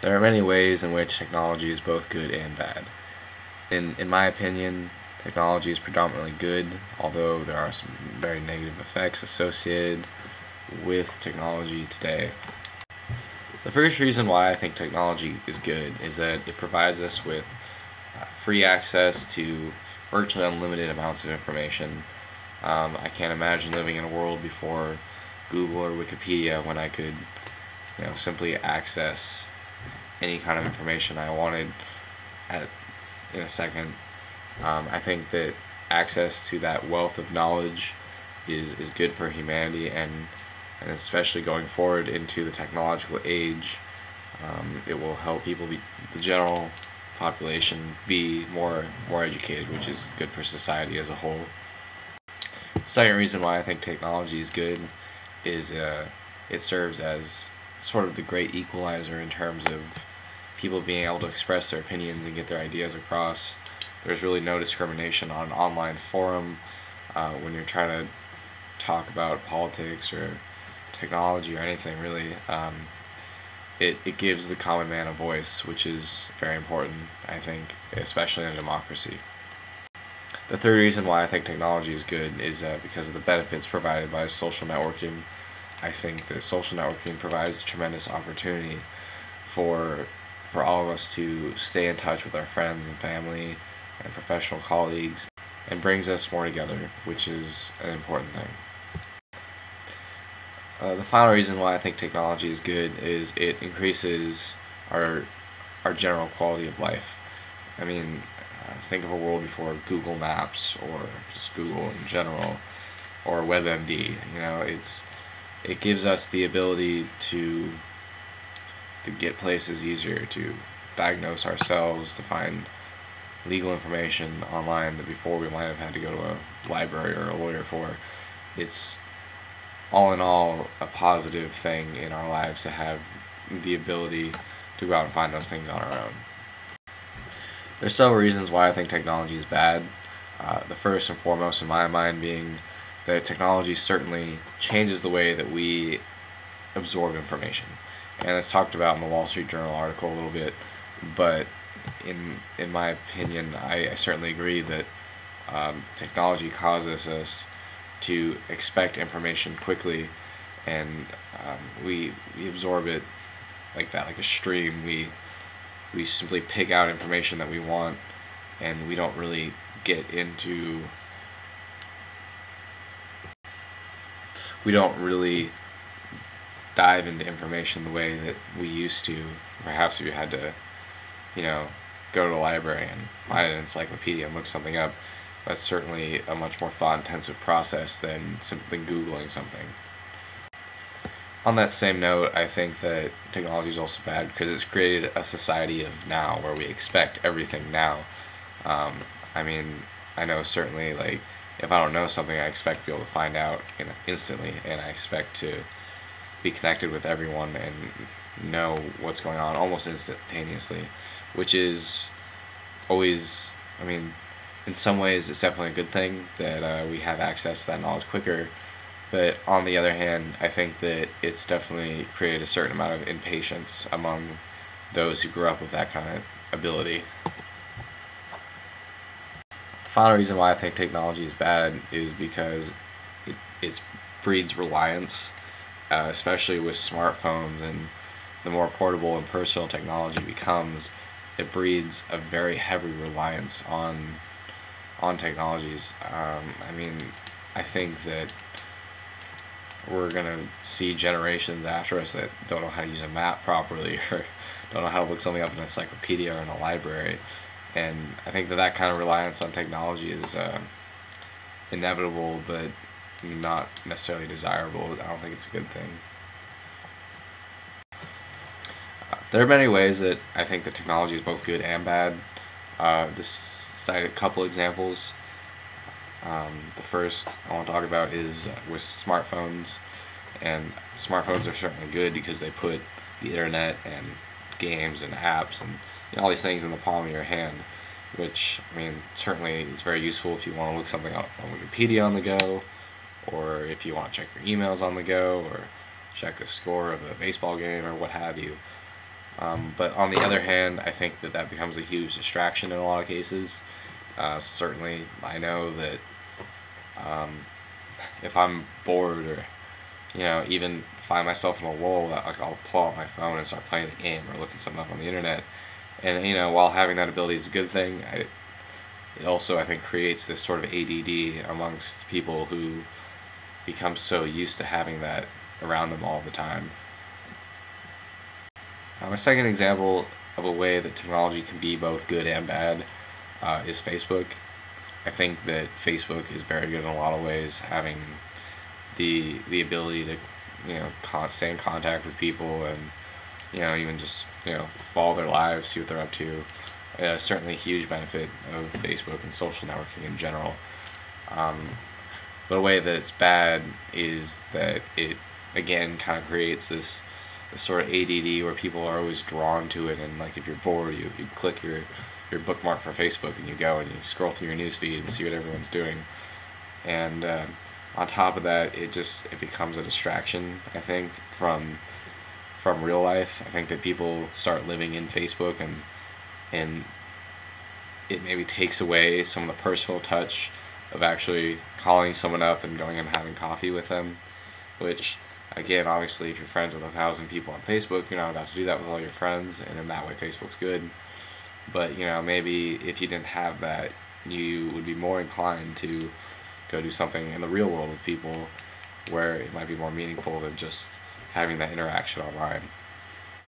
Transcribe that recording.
There are many ways in which technology is both good and bad. In my opinion, technology is predominantly good, although there are some very negative effects associated with technology today. The first reason why I think technology is good is that it provides us with free access to virtually unlimited amounts of information. I can't imagine living in a world before Google or Wikipedia when I could simply access any kind of information I wanted in a second. I think that access to that wealth of knowledge is good for humanity, and especially going forward into the technological age, it will help the general population be more educated, which is good for society as a whole. The second reason why I think technology is good is it serves as sort of the great equalizer in terms of people being able to express their opinions and get their ideas across. There's really no discrimination on an online forum when you're trying to talk about politics or technology or anything really. It gives the common man a voice, which is very important, I think, especially in a democracy. The third reason why I think technology is good is because of the benefits provided by social networking. I think that social networking provides a tremendous opportunity for all of us to stay in touch with our friends and family and professional colleagues, and brings us more together, which is an important thing. The final reason why I think technology is good is it increases our general quality of life. I mean, think of a world before Google Maps or just Google in general, or WebMD. It gives us the ability to get places easier, to diagnose ourselves, to find legal information online that before we might have had to go to a library or a lawyer for. It's all in all a positive thing in our lives to have the ability to go out and find those things on our own. There's several reasons why I think technology is bad. The first and foremost in my mind being that technology certainly changes the way that we absorb information. And it's talked about in the Wall Street Journal article a little bit, but in my opinion, I certainly agree that technology causes us to expect information quickly, and we absorb it like that, like a stream. We simply pick out information that we want, and we don't really dive into information the way that we used to. Perhaps if you had to, go to the library and find an encyclopedia and look something up, that's certainly a much more thought-intensive process than simply Googling something. On that same note, I think that technology is also bad because it's created a society of now where we expect everything now. I know certainly, if I don't know something, I expect to be able to find out instantly, and I expect to be connected with everyone and know what's going on almost instantaneously, which is always, in some ways it's definitely a good thing that we have access to that knowledge quicker, but on the other hand, I think that it's definitely created a certain amount of impatience among those who grew up with that kind of ability. The final reason why I think technology is bad is because it breeds reliance, especially with smartphones, and the more portable and personal technology becomes, it breeds a very heavy reliance on technologies. I think that we're going to see generations after us that don't know how to use a map properly, or don't know how to look something up in an encyclopedia or in a library. And I think that kind of reliance on technology is inevitable, but not necessarily desirable. I don't think it's a good thing. There are many ways that I think that technology is both good and bad. This cite a couple examples. The first I want to talk about is with smartphones, and smartphones are certainly good because they put the internet and games and apps and all these things in the palm of your hand, which certainly is very useful if you want to look something up on Wikipedia on the go, or if you want to check your emails on the go, or check the score of a baseball game, or what have you. But on the other hand, I think that that becomes a huge distraction in a lot of cases. Certainly, I know that if I'm bored or even find myself in a lull, that like I'll pull out my phone and start playing the game or looking something up on the internet. And while having that ability is a good thing, it also I think creates this sort of ADD amongst people who become so used to having that around them all the time. A second example of a way that technology can be both good and bad is Facebook. I think that Facebook is very good in a lot of ways, having the ability to stay in contact with people and even just follow their lives, see what they're up to. Certainly a huge benefit of Facebook and social networking in general. But a way that it's bad is that it again kind of creates this sort of ADD where people are always drawn to it, and like if you're bored, you click your bookmark for Facebook and you go and you scroll through your newsfeed and see what everyone's doing. And on top of that, it becomes a distraction, I think, from real life. I think that people start living in Facebook, and it maybe takes away some of the personal touch of actually calling someone up and going and having coffee with them, which again, obviously if you're friends with 1,000 people on Facebook, you're not about to do that with all your friends, and in that way Facebook's good. But maybe if you didn't have that, you would be more inclined to go do something in the real world with people where it might be more meaningful than just having that interaction online.